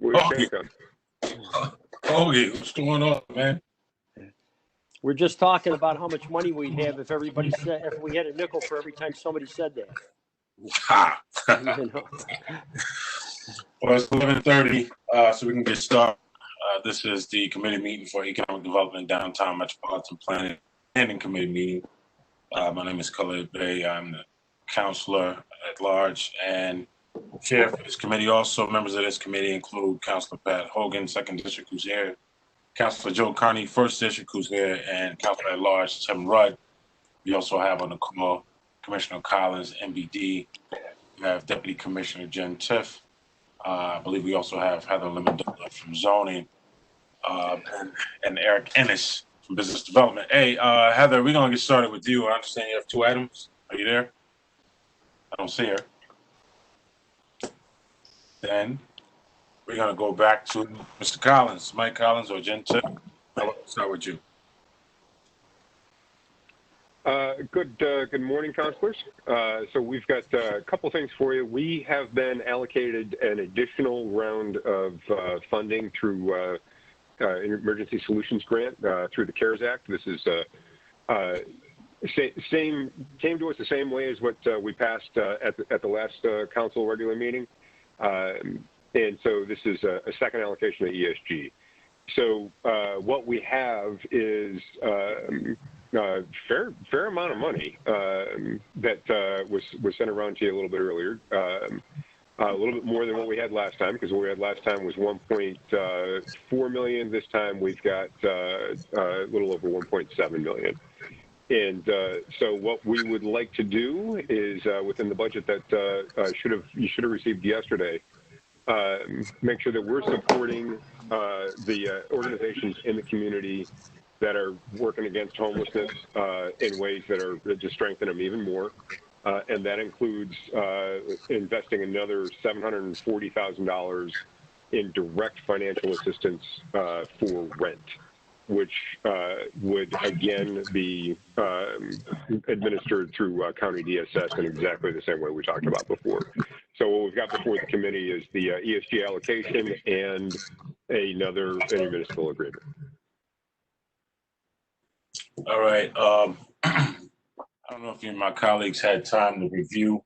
What are you saying, Cub? Okay, what's going on, man? We're just talking about how much money we'd have if everybody said, if we had a nickel for every time somebody said that. Ha! You know? Well, it's 11:30, so we can get started. This is the committee meeting for economic development, downtown metropolitan planning committee meeting. My name is Khalid Bey. I'm the counselor at large and chair for this committee. Also, members of this committee include Councilor Pat Hogan, 2nd District, who's here, Councilor Joe Carney, 1st District, who's here, and Councilor at large Tim Rudd. We also have on the call Commissioner Collins, MBD. We have Deputy Commissioner Jen Tiff. I believe we also have Heather Lemon-Douglas from zoning, and Eric Ennis from business development. Hey, Heather, we're gonna get started with you. I understand you have 2 items. Are you there? I don't see her. Then we're gonna go back to Mr. Collins, Mike Collins or Jen Tiff. I'll start with you. Good morning, counselors. So we've got a couple things for you. We have been allocated an additional round of funding through Emergency Solutions Grant through the CARES Act. This is came to us the same way as what we passed at the last council regular meeting. And so this is a second allocation of ESG. So what we have is fair amount of money that was sent around to you a little bit earlier. A little bit more than what we had last time, because what we had last time was 1.4 million. This time we've got a little over 1.7 million. And so what we would like to do is within the budget that you should have received yesterday, make sure that we're supporting the organizations in the community that are working against homelessness in ways that are just strengthen them even more. And that includes investing another $740,000 in direct financial assistance for rent, which would again be administered through county DSS in exactly the same way we talked about before. So what we've got before the committee is the ESG allocation and another intermunicipal agreement. All right. I don't know if any of my colleagues had time to review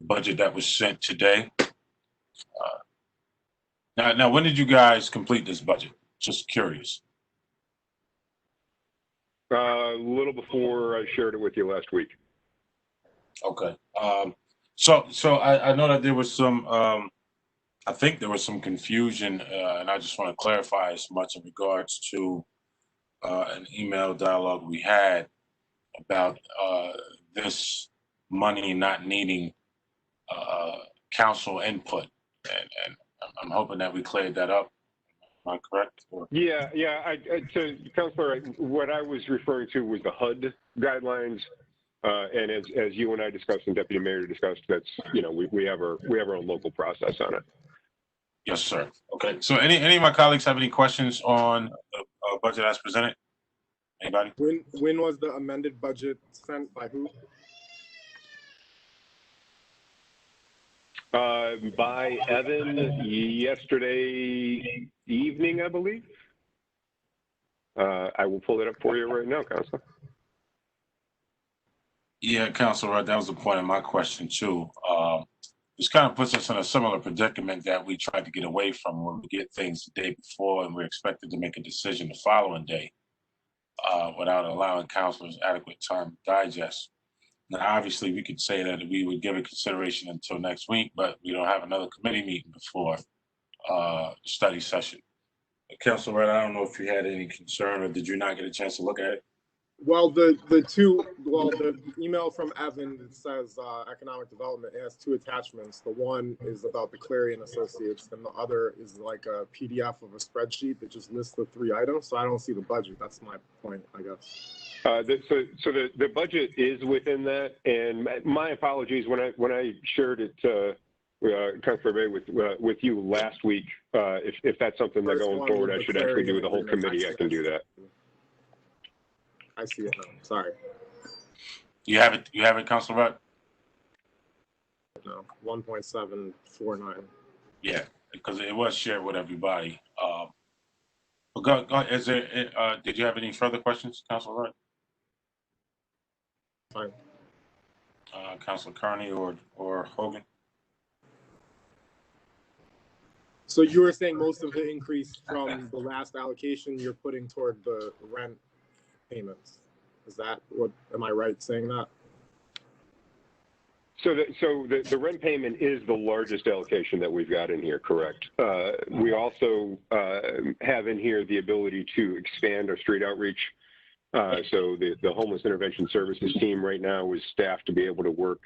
the budget that was sent today. Now, when did you guys complete this budget? Just curious. A little before I shared it with you last week. Okay. So I know that there was some, I think there was some confusion, and I just want to clarify as much in regards to an email dialogue we had about this money not needing council input, and I'm hoping that we cleared that up. Am I correct? Or? Yeah. So, Councilor, what I was referring to was the HUD guidelines, and as you and I discussed and Deputy Mayor discussed, that's we have our own local process on it. Yes, sir. Okay. So, any of my colleagues have any questions on the budget as presented? Anybody? When was the amended budget sent by who? By Evan yesterday evening, I believe. I will pull it up for you right now, Councilor. Yeah, Councilor, that was the point of my question too. This kind of puts us in a similar predicament that we tried to get away from when we get things the day before and we're expected to make a decision the following day without allowing councilors adequate time to digest. Now, obviously, we could say that we would give it consideration until next week, but we don't have another committee meeting before study session. Councilor, I don't know if you had any concern or did you not get a chance to look at it? Well, the email from Evan that says economic development, it has 2 attachments. The one is about the Clarion Associates, and the other is like a PDF of a spreadsheet that just lists the 3 items. So I don't see the budget. That's my point, I guess. So the budget is within that, and my apologies when I shared it, Councilor Bay, with you last week. If that's something that going forward I should actually do with the whole committee, I can do that. I see it now. Sorry. You have it, Councilor Rudd? No, 1.749. Yeah. because it was shared with everybody. But go ahead. Is there, did you have any further questions, Councilor Wright? Fine. Councilor Kearney or Hogan? So you were saying most of the increase from the last allocation you're putting toward the rent payments. Is that what, am I right saying that? So the rent payment is the largest allocation that we've got in here, correct? We also have in here the ability to expand our street outreach. So the Homeless Intervention Services team right now is staffed to be able to work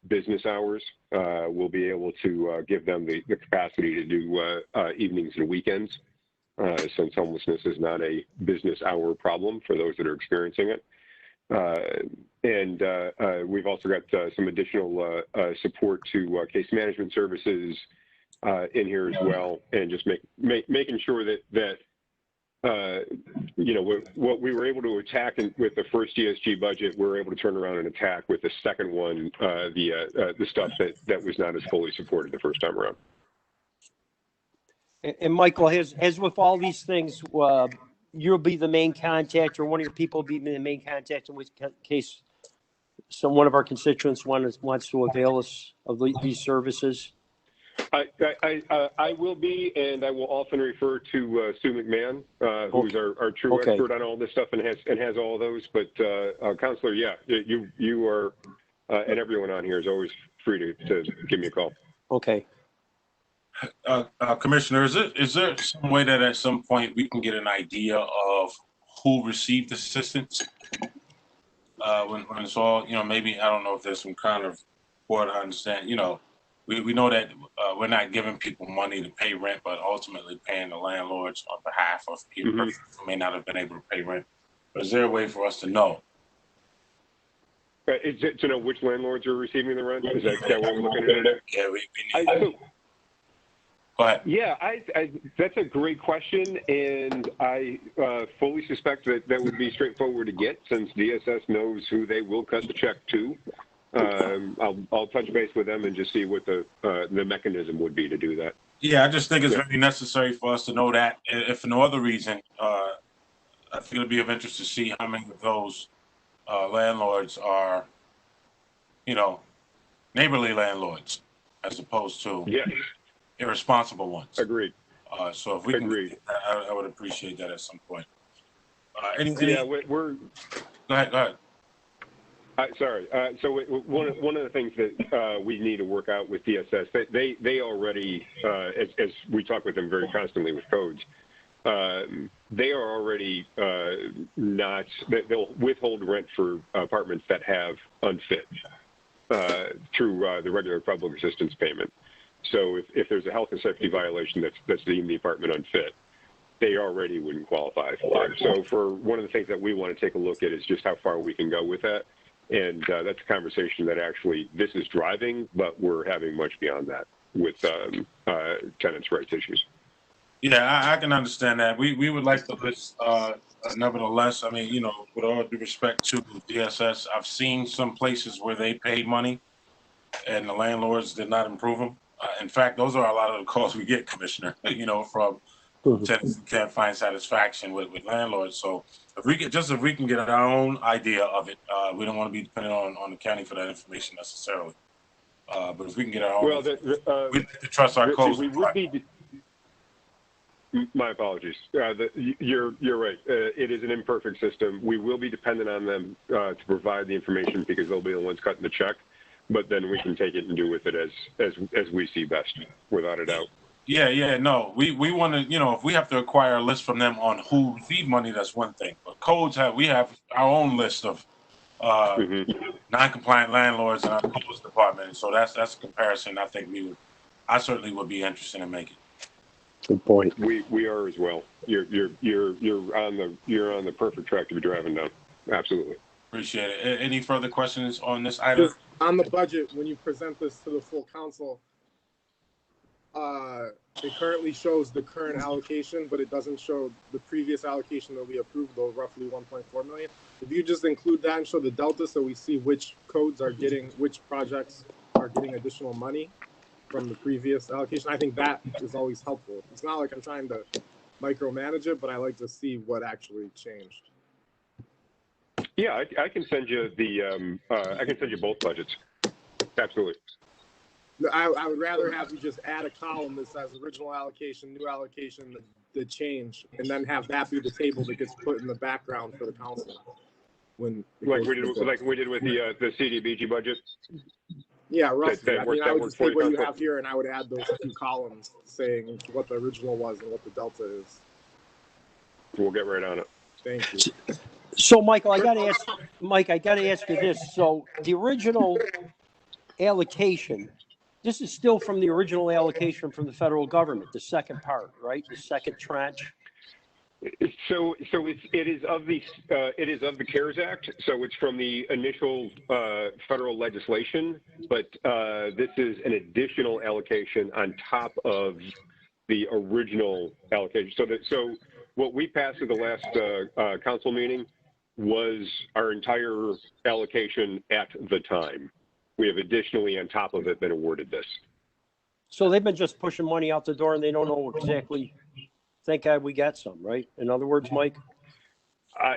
business hours. We'll be able to give them the capacity to do evenings and weekends, since homelessness is not a business hour problem for those that are experiencing it. And we've also got some additional support to case management services in here as well, and just making sure that you know, what we were able to attack with the first ESG budget, we're able to turn around and attack with the second one, the stuff that was not as fully supported the first time around. And Michael, as with all these things, you'll be the main contact, or one of your people will be the main contact in case one of our constituents wants to avail us of these services. I will be, and I will often refer to Sue McMahon, who's our true expert on all this stuff and has all of those. But Counselor, yeah, you are, and everyone on here is always free to give me a call. Okay. Commissioner, is there some way that at some point we can get an idea of who received assistance when it's all, you know, maybe, I don't know if there's some kind of board, I understand, you know, we know that we're not giving people money to pay rent, but ultimately paying the landlords on behalf of people who may not have been able to pay rent. But is there a way for us to know? Is it to know which landlords are receiving the rent? Is that what we're looking at? Yeah, we need Go ahead. Yeah, that's a great question, and I fully suspect that would be straightforward to get, since DSS knows who they will cut the check to. I'll touch base with them and just see what the mechanism would be to do that. Yeah, I just think it's very necessary for us to know that. If for no other reason, I think it'd be of interest to see how many of those landlords are, you know, neighborly landlords, as opposed to irresponsible ones. Agreed. So if we can, I would appreciate that at some point. Yeah, we're. Go ahead. Sorry. So one of the things that we need to work out with DSS, they already, as we talk with them very constantly with codes, they are already they'll withhold rent for apartments that have unfit through the regular public assistance payment. So if there's a health and safety violation that's deemed the apartment unfit, they already wouldn't qualify for it. So for one of the things that we want to take a look at is just how far we can go with that. And that's a conversation that actually this is driving, but we're having much beyond that with tenants' rights issues. Yeah, I can understand that. We would like to list, nevertheless, I mean, you know, with all due respect to DSS, I've seen some places where they paid money and the landlords did not improve them. In fact, those are a lot of the calls we get, Commissioner, you know, from tenants who can't find satisfaction with landlords. So if we can get our own idea of it, we don't want to be dependent on the county for that information necessarily. But if we can get our own, we need to trust our codes. We would be. My apologies. You're right. It is an imperfect system. We will be dependent on them to provide the information because they'll be the ones cutting the check. But then we can take it and do with it as we see best, without a doubt. Yeah, no. We want to, you know, if we have to acquire a list from them on who received money, that's one thing. But codes we have our own list of non-compliant landlords in our codes department. So that's a comparison I think I certainly would be interested in making. Good point. We are as well. You're on the perfect track to be driving down. Absolutely. Appreciate it. Any further questions on this item? Just on the budget, when you present this to the full council, it currently shows the current allocation, but it doesn't show the previous allocation that we approved, though roughly 1.4 million. If you just include that and show the delta so we see which codes are getting, which projects are getting additional money, from the previous allocation. I think that is always helpful. It's not like I'm trying to micromanage it, but I like to see what actually changed. Yeah, I can send you the I can send you both budgets. Absolutely. I would rather have you just add a column that says original allocation, new allocation, the change, and then have that be the table that gets put in the background for the council. Like we did with the CDBG budget. Yeah, roughly. I mean, I would just take what you have here, and I would add those two columns saying what the original was and what the delta is. We'll get right on it. Thank you. So, Michael, I got to ask you this. So, the original allocation, this is still from the original allocation from the federal government, the second part, right? The second tranche. So it is of the CARES Act. So it's from the initial federal legislation, but this is an additional allocation on top of the original allocation. So what we passed at the last council meeting was our entire allocation at the time. We have additionally on top of it been awarded this. So they've been just pushing money out the door and they don't know exactly. Thank God we got some, right? In other words, Mike?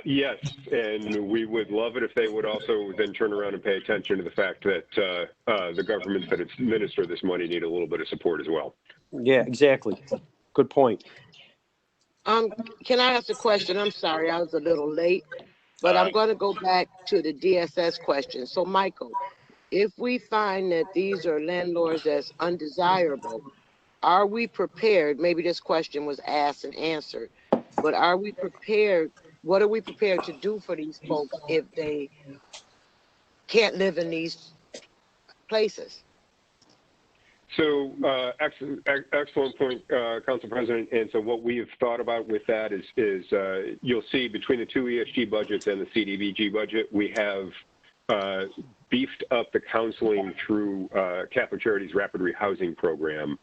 Yes, and we would love it if they would also then turn around and pay attention to the fact that the governments that administer this money need a little bit of support as well. Yeah, exactly. Good point. Can I ask a question? I'm sorry, I was a little late, but I'm going to go back to the DSS question. So, Michael, if we find that these are landlords that's undesirable, are we prepared? Maybe this question was asked and answered, but are we prepared? What are we prepared to do for these folks if they can't live in these places? So excellent point, Council President. And so what we have thought about with that is you'll see between the two ESG budgets and the CDBG budget, we have beefed up the counseling through Catholic Charities Rapid Rehousing Program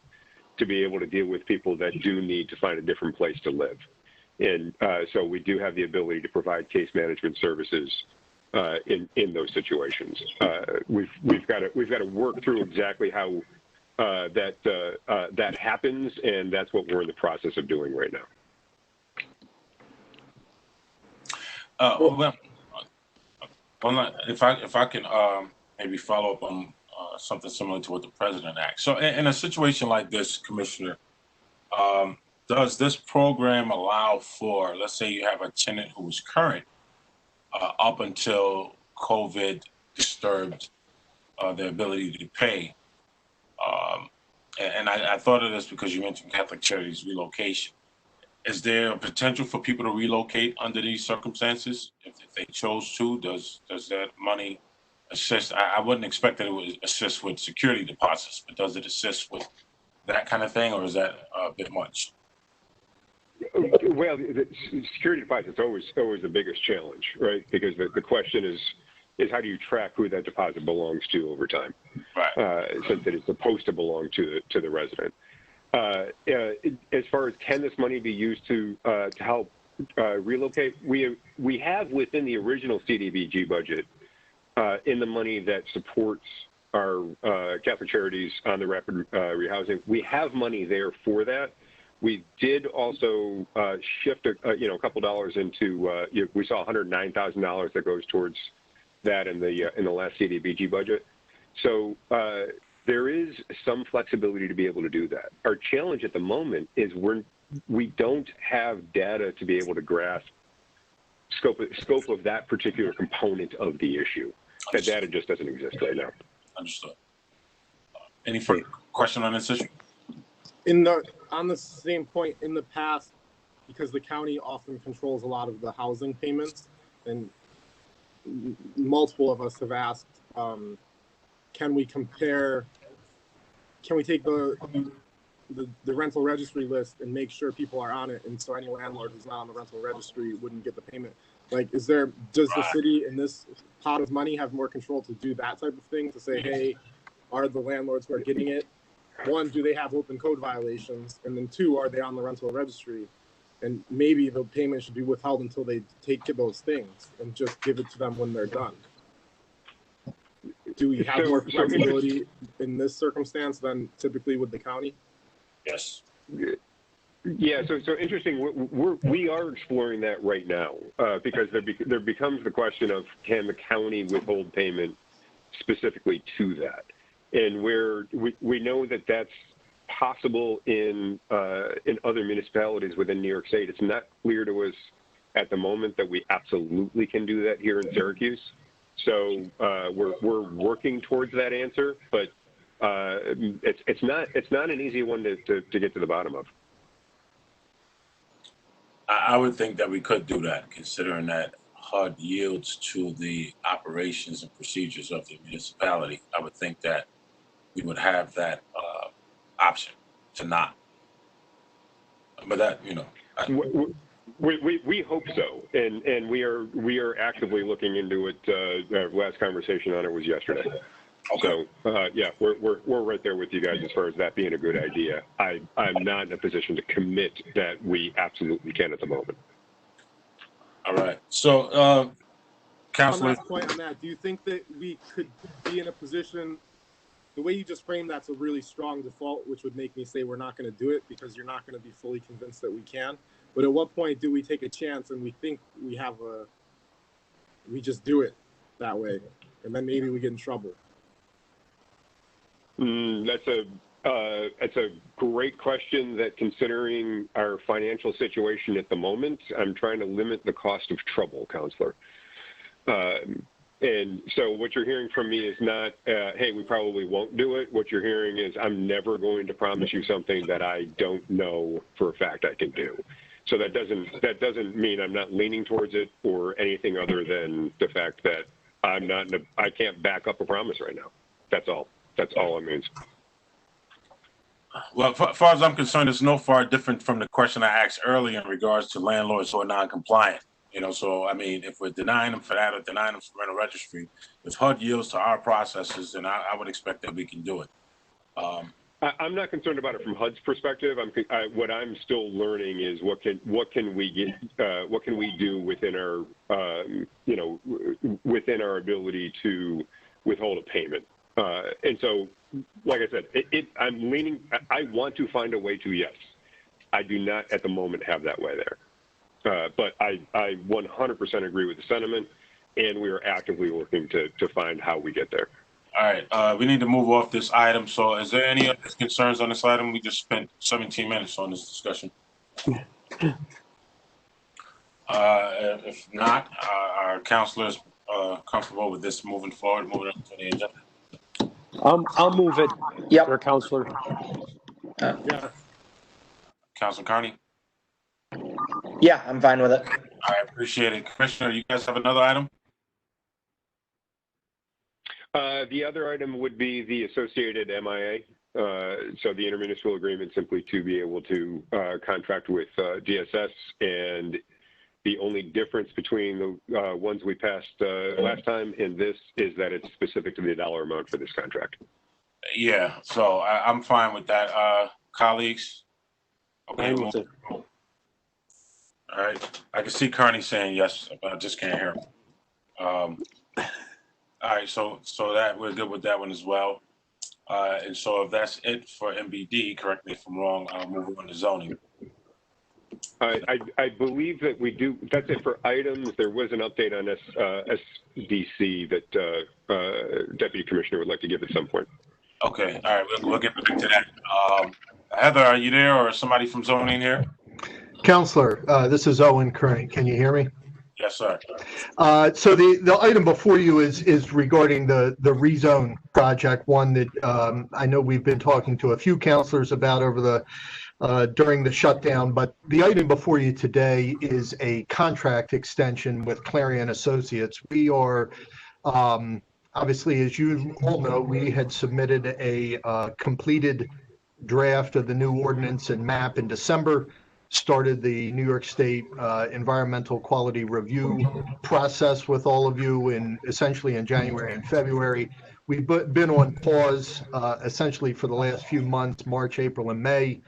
to be able to deal with people that do need to find a different place to live. And so we do have the ability to provide case management services in those situations. We've got to work through exactly how that happens, and that's what we're in the process of doing right now. Well, if I can maybe follow up on something similar to what the president asked. So in a situation like this, Commissioner, does this program allow for, let's say you have a tenant who was current up until COVID disturbed their ability to pay? And I thought of this because you mentioned Catholic Charities relocation. Is there a potential for people to relocate under these circumstances if they chose to? Does that money assist? I wouldn't expect that it would assist with security deposits, but does it assist with that kind of thing, or is that a bit much? Well, the security deposit is always the biggest challenge, right? Because the question is how do you track who that deposit belongs to over time, right? Since it is supposed to belong to the resident. As far as can this money be used to help relocate, we have within the original CDBG budget in the money that supports our Catholic Charities on the rapid rehousing, we have money there for that. We did also shift a couple dollars into. We saw $109,000 that goes towards that in the last CDBG budget. So there is some flexibility to be able to do that. Our challenge at the moment is we don't have data to be able to grasp scope of that particular component of the issue. That data just doesn't exist right now. Understood. Any further question on this issue? On the same point, in the past, because the county often controls a lot of the housing payments, and multiple of us have asked, can we take the rental registry list and make sure people are on it, and so any landlord who's not on the rental registry wouldn't get the payment? Like, does the city in this pot of money have more control to do that type of thing, to say, hey, are the landlords who are getting it, one, do they have open code violations, and then two, are they on the rental registry? And maybe the payment should be withheld until they take those things and just give it to them when they're done. do we have more flexibility in this circumstance than typically with the county? Yes. Yeah, so interesting. We are exploring that right now because there becomes the question of, can the county withhold payment specifically to that? And we know that that's possible in other municipalities within New York State. It's not clear to us at the moment that we absolutely can do that here in Syracuse. So we're working towards that answer, but it's not an easy one to get to the bottom of. I would think that we could do that, considering that HUD yields to the operations and procedures of the municipality. I would think that we would have that option to not. But that, you know. We hope so, and we are actively looking into it. Our last conversation on it was yesterday. Okay. So yeah, we're right there with you guys as far as that being a good idea. I'm not in a position to commit that we absolutely can at the moment. All right. So, Councilor. On that point on that, do you think that we could be in a position? The way you just framed that's a really strong default, which would make me say we're not going to do it because you're not going to be fully convinced that we can. But at what point do we take a chance and we think we just do it that way, and then maybe we get in trouble? That's a great question that, considering our financial situation at the moment, I'm trying to limit the cost of trouble, Counselor. And so what you're hearing from me is not, hey, we probably won't do it. What you're hearing is, I'm never going to promise you something that I don't know for a fact I can do. So that doesn't mean I'm not leaning towards it or anything other than the fact that I can't back up a promise right now. That's all. That's all it means. Well, as far as I'm concerned, it's no far different from the question I asked earlier in regards to landlords who are non-compliant. You know, so I mean, if we're denying them for that or denying them for rental registry, if HUD yields to our processes, then I would expect that we can do it. I'm not concerned about it from HUD's perspective. What I'm still learning is what can we do within our within our ability to withhold a payment. And so, like I said, I'm leaning. I want to find a way to, yes. I do not at the moment have that way there. But I 100% agree with the sentiment, and we are actively looking to find how we get there. All right, we need to move off this item. So is there any other concerns on this item? We just spent 17 minutes on this discussion. If not, our counselors comfortable with this moving forward, moving on to the agenda? I'll move it. Yep. For Counselor. Yeah. Counselor Carney? Yeah, I'm fine with it. I appreciate it. Commissioner, you guys have another item? The other item would be the associated MIA. So the intermunicipal agreement, simply to be able to contract with DSS, and the only difference between the ones we passed last time and this is that it's specific to the dollar amount for this contract. Yeah, so I'm fine with that. Colleagues? Okay. All right. I can see Carney saying yes, but I just can't hear him. All right, so that we're good with that one as well. And so if that's it for MBD, correct me if I'm wrong, I'll move on to zoning. I believe that we do. That's it for items. There was an update on SDC that Deputy Commissioner would like to give at some point. Okay, all right, we'll get back to that. Heather, are you there, or somebody from zoning here? Counselor, this is Owen Kearney. Can you hear me? Yes, sir. So the item before you is regarding the rezone project, one that I know we've been talking to a few counselors about over the during the shutdown. But the item before you today is a contract extension with Clarion Associates. We are obviously, as you all know, we had submitted a completed draft of the new ordinance and map in December. Started the New York State environmental quality review process with all of you essentially in January and February. We've been on pause essentially for the last few months, March, April, and May.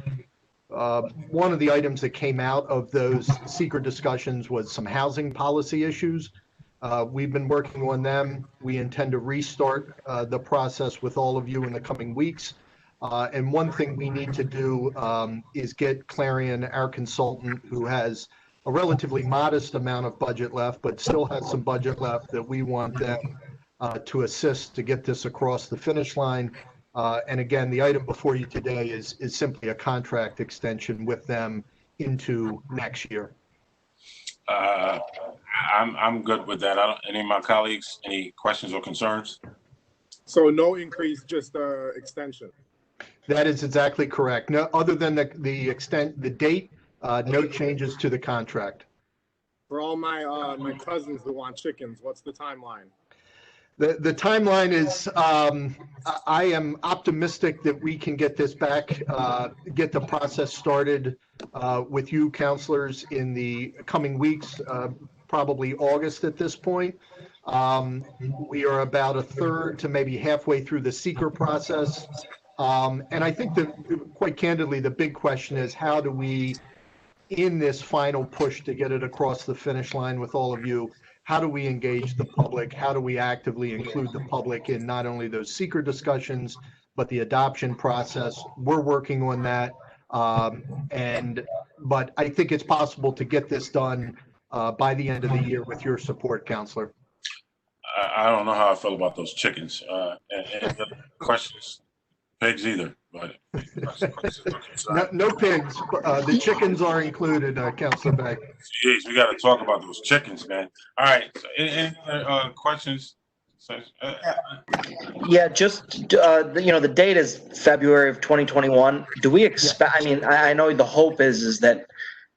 One of the items that came out of those secret discussions was some housing policy issues. We've been working on them. We intend to restart the process with all of you in the coming weeks. And one thing we need to do is get Clarion, our consultant, who has a relatively modest amount of budget left, but still has some budget left, that we want them to assist to get this across the finish line. And again, the item before you today is simply a contract extension with them into next year. I'm good with that. Any of my colleagues, any questions or concerns? So no increase, just extension. That is exactly correct. No, other than the date, no changes to the contract. For all my my cousins that want chickens, what's the timeline? The timeline is, I am optimistic that we can get this back, get the process started with you counselors in the coming weeks, probably August at this point. We are about a third to maybe halfway through the seeker process. And I think that, quite candidly, the big question is, how do we, in this final push to get it across the finish line with all of you, how do we engage the public? How do we actively include the public in not only those seeker discussions, but the adoption process? We're working on that. But I think it's possible to get this done by the end of the year with your support, Counselor. I don't know how I feel about those chickens. And the questions, pigs either. But no pigs. The chickens are included, Counselor Beck. Jeez, we got to talk about those chickens, man. All right. So any other questions? Yeah, just the date is February of 2021. Do we expect? I mean, I know the hope is that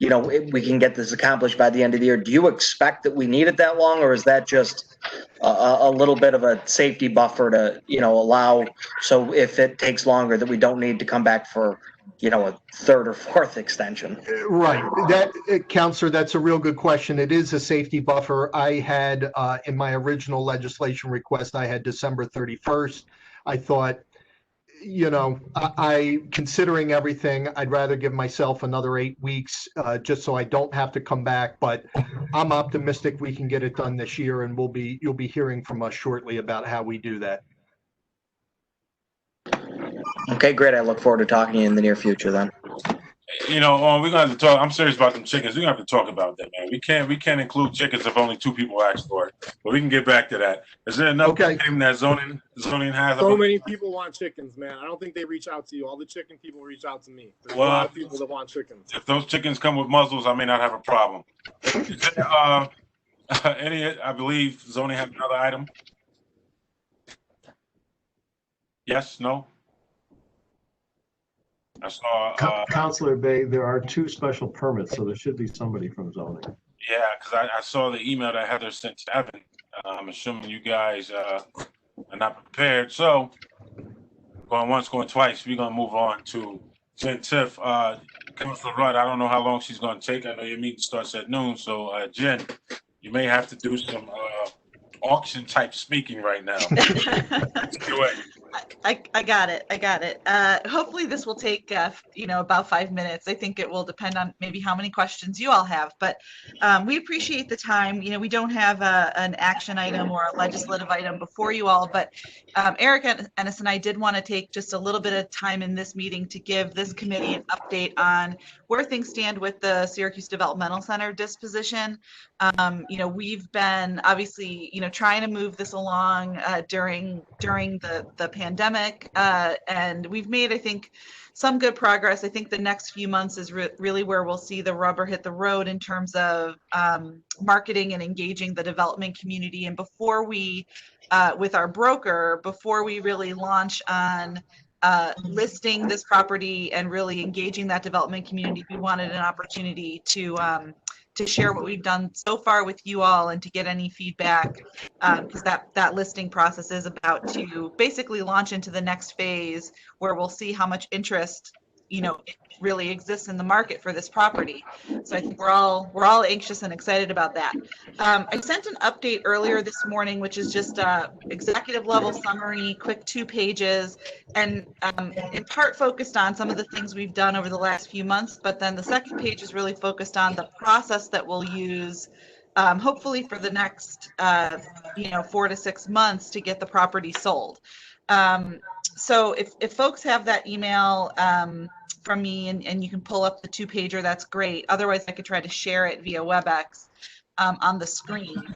we can get this accomplished by the end of the year. Do you expect that we need it that long, or is that just a little bit of a safety buffer to allow, so if it takes longer that we don't need to come back for a third or fourth extension? Right. Counselor, that's a real good question. It is a safety buffer. I had, in my original legislation request, I had December 31st. I thought, considering everything, I'd rather give myself another 8 weeks, just so I don't have to come back. But I'm optimistic we can get it done this year, and you'll be hearing from us shortly about how we do that. Okay, great. I look forward to talking to you in the near future then. We're gonna have to talk. I'm serious about them chickens. We're gonna have to talk about that, man. We can't include chickens if only 2 people ask for it. But we can get back to that. Is there another thing that zoning has? So many people want chickens, man. I don't think they reach out to you. All the chicken people reach out to me. There's a lot of people that want chickens. If those chickens come with muzzles, I may not have a problem. I believe zoning has another item. Yes, no? I saw Counselor Bay, there are 2 special permits, so there should be somebody from zoning. Yeah, because I saw the email that Heather sent to Evan. I'm assuming you guys are not prepared. So going once, going twice, we're gonna move on to Jen Tiff. Councilor Rudd, I don't know how long she's gonna take. I know your meeting starts at noon. So Jen, you may have to do some auction type speaking right now. I got it. Hopefully this will take, about 5 minutes. I think it will depend on maybe how many questions you all have, but we appreciate the time. We don't have an action item or a legislative item before you all, but Eric Ennis and I did want to take just a little bit of time in this meeting to give this committee an update on where things stand with the Syracuse Developmental Center disposition. We've been obviously, trying to move this along during the pandemic, and we've made, I think, some good progress. I think the next few months is really where we'll see the rubber hit the road in terms of marketing and engaging the development community. And before we, with our broker, before we really launch on listing this property and really engaging that development community, we wanted an opportunity to share what we've done so far with you all and to get any feedback, because that listing process is about to basically launch into the next phase where we'll see how much interest really exists in the market for this property. So I think we're all anxious and excited about that. I sent an update earlier this morning, which is just a executive level summary, quick 2 pages, and in part focused on some of the things we've done over the last few months. But then the second page is really focused on the process that we'll use hopefully for the next 4 to 6 months to get the property sold. So if folks have that email from me and you can pull up the 2-pager, that's great. Otherwise, I could try to share it via WebEx on the screen.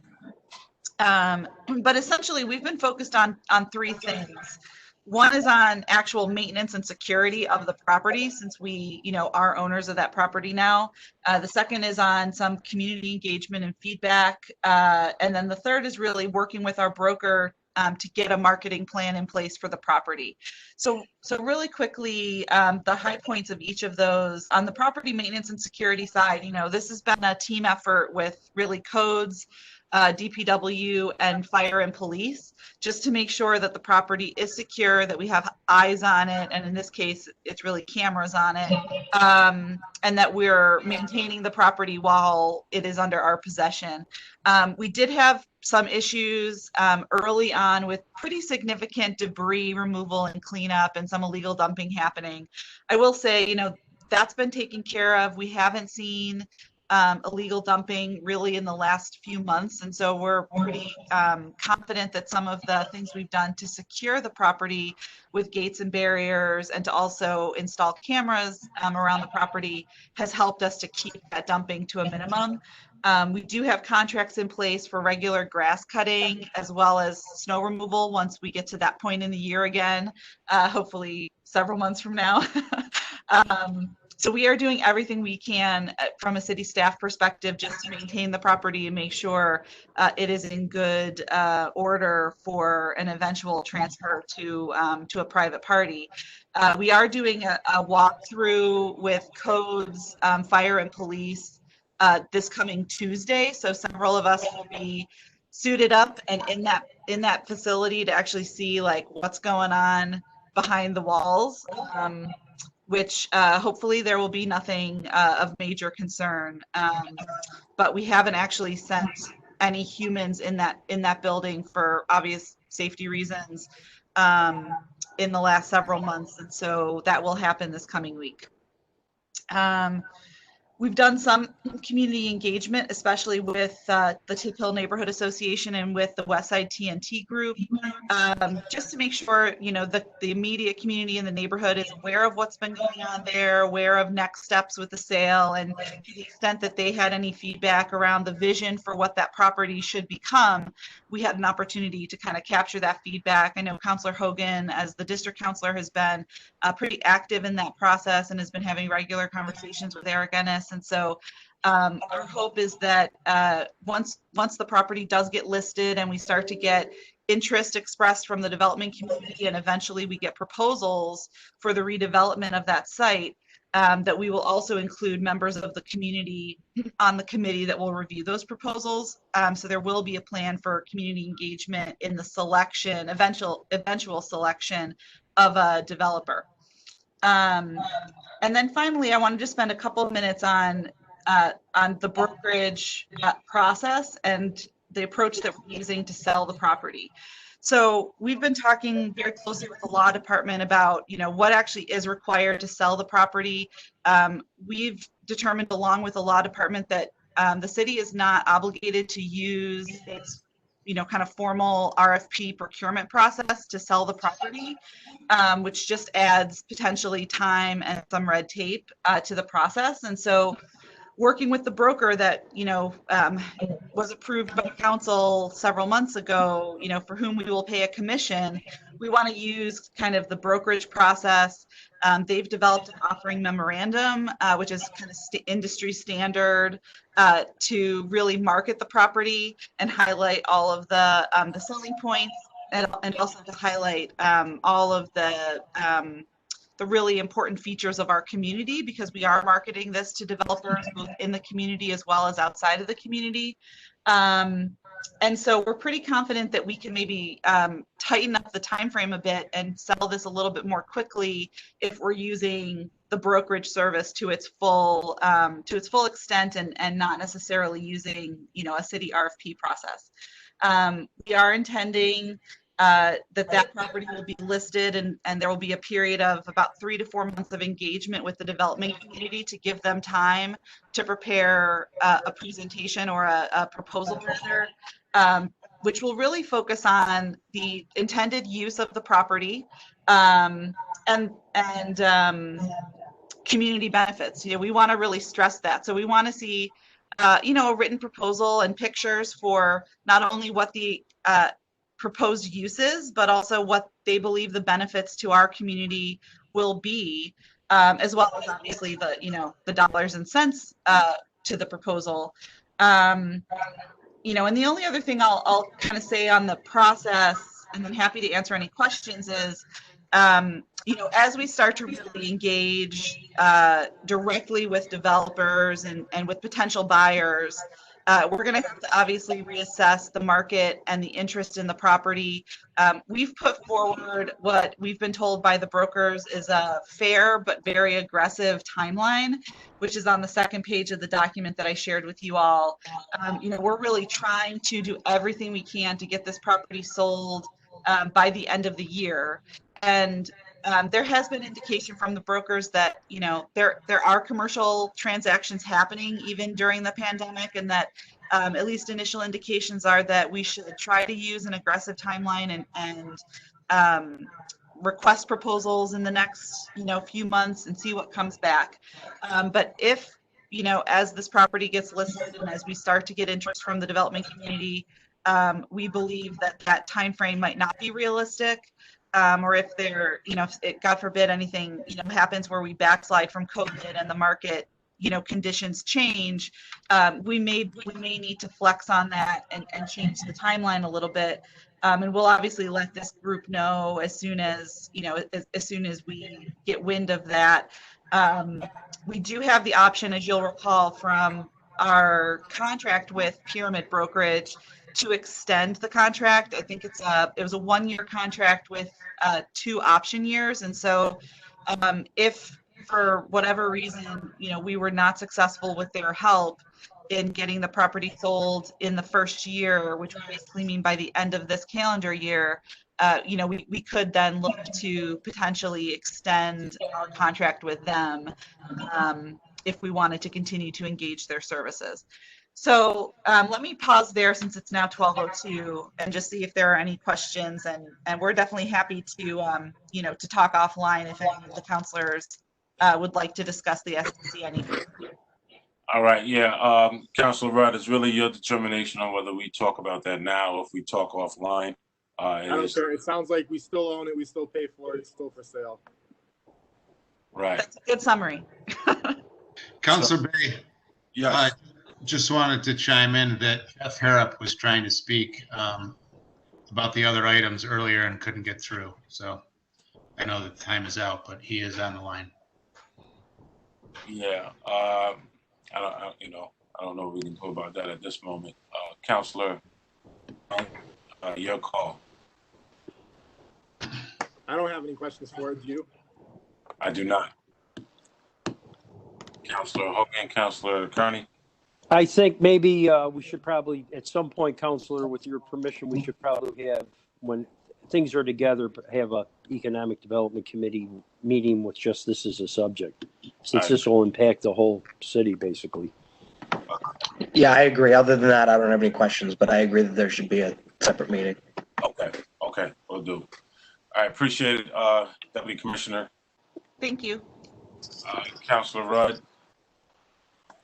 But essentially, we've been focused on 3 things. One is on actual maintenance and security of the property, since we, are owners of that property now. The second is on some community engagement and feedback. And then the third is really working with our broker to get a marketing plan in place for the property. So really quickly, the high points of each of those. On the property maintenance and security side, this has been a team effort with really codes, DPW, and fire and police, just to make sure that the property is secure, that we have eyes on it, and in this case, it's really cameras on it, and that we're maintaining the property while it is under our possession. We did have some issues early on with pretty significant debris removal and cleanup and some illegal dumping happening. I will say, that's been taken care of. We haven't seen illegal dumping really in the last few months. And so we're pretty confident that some of the things we've done to secure the property with gates and barriers and to also install cameras around the property has helped us to keep that dumping to a minimum. We do have contracts in place for regular grass cutting as well as snow removal once we get to that point in the year again, hopefully several months from now. So we are doing everything we can from a city staff perspective just to maintain the property and make sure it is in good order for an eventual transfer to a private party. We are doing a walkthrough with codes, fire and police this coming Tuesday. So several of us will be suited up and in that facility to actually see like what's going on behind the walls. Which hopefully there will be nothing of major concern. But we haven't actually sent any humans in that building for obvious safety reasons in the last several months. And so that will happen this coming week. We've done some community engagement, especially with the Tip Hill Neighborhood Association and with the Westside TNT group, just to make sure, the immediate community in the neighborhood is aware of what's been going on there, aware of next steps with the sale, and to the extent that they had any feedback around the vision for what that property should become, we had an opportunity to kind of capture that feedback. I know Councilor Hogan, as the district councilor, has been pretty active in that process and has been having regular conversations with Eric Ennis. And so our hope is that once the property does get listed and we start to get interest expressed from the development community and eventually we get proposals for the redevelopment of that site, that we will also include members of the community on the committee that will review those proposals. So there will be a plan for community engagement in the selection, eventual selection of a developer. And then finally, I wanted to spend a couple of minutes on the brokerage process and the approach that we're using to sell the property. So we've been talking very closely with the law department about, what actually is required to sell the property. We've determined along with the law department that the city is not obligated to use its kind of formal RFP procurement process to sell the property, which just adds potentially time and some red tape to the process. And so working with the broker that, was approved by council several months ago, for whom we will pay a commission, we want to use kind of the brokerage process. They've developed an offering memorandum, which is kind of industry standard to really market the property and highlight all of the selling points and also to highlight all of the really important features of our community, because we are marketing this to developers both in the community as well as outside of the community. And so we're pretty confident that we can maybe tighten up the time frame a bit and sell this a little bit more quickly if we're using the brokerage service to its full extent and not necessarily using a city RFP process. We are intending that property will be listed, and there will be a period of about 3 to 4 months of engagement with the development community to give them time to prepare a presentation or a proposal rather, which will really focus on the intended use of the property and community benefits. We want to really stress that. So we want to see, a written proposal and pictures for not only what the proposed uses, but also what they believe the benefits to our community will be, as well as obviously the dollars and cents to the proposal. And the only other thing I'll kind of say on the process, and I'm happy to answer any questions, is as we start to really engage directly with developers and with potential buyers, we're going to have to obviously reassess the market and the interest in the property. We've put forward what we've been told by the brokers is a fair but very aggressive timeline, which is on the second page of the document that I shared with you all. We're really trying to do everything we can to get this property sold by the end of the year. And there has been indication from the brokers that there are commercial transactions happening even during the pandemic, and that at least initial indications are that we should try to use an aggressive timeline and request proposals in the next few months and see what comes back. But if as this property gets listed and as we start to get interest from the development community, we believe that time frame might not be realistic. Or if there, if it, God forbid, anything, happens where we backslide from COVID and the market, conditions change, we may need to flex on that and change the timeline a little bit. And we'll obviously let this group know as soon as, as soon as we get wind of that. We do have the option, as you'll recall from our contract with Pyramid Brokerage, to extend the contract. I think it was a 1-year contract with 2 option years. And so if for whatever reason, we were not successful with their help in getting the property sold in the first year, which would basically mean by the end of this calendar year, we could then look to potentially extend our contract with them if we wanted to continue to engage their services. So let me pause there since it's now 12:02 and just see if there are any questions. And we're definitely happy to, to talk offline if any of the counselors would like to discuss the SEC any further. All right, yeah, Councilor Rudd, it's really your determination on whether we talk about that now or if we talk offline. I don't care. It sounds like we still own it. We still pay for it. It's still for sale. Right. That's a good summary. Councilor Bay. Yeah. Just wanted to chime in that Jeff Harrop was trying to speak about the other items earlier and couldn't get through. So I know that time is out, but he is on the line. Yeah. I don't know if we can talk about that at this moment. Councilor, your call. I don't have any questions for it. Do you? I do not. Councilor Hogan, Councilor Kearney. I think maybe we should probably, at some point, Counselor, with your permission, we should probably have, when things are together, have a economic development committee meeting with just this as a subject, since this will impact the whole city, basically. Yeah, I agree. Other than that, I don't have any questions, but I agree that there should be a separate meeting. Okay, we'll do. I appreciate it, Deputy Commissioner. Thank you. Councilor Rudd.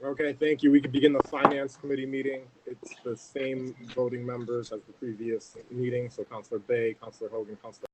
Okay, thank you. We could begin the Finance Committee meeting. It's the same voting members as the previous meeting. So Councilor Bay, Councilor Hogan, Councilor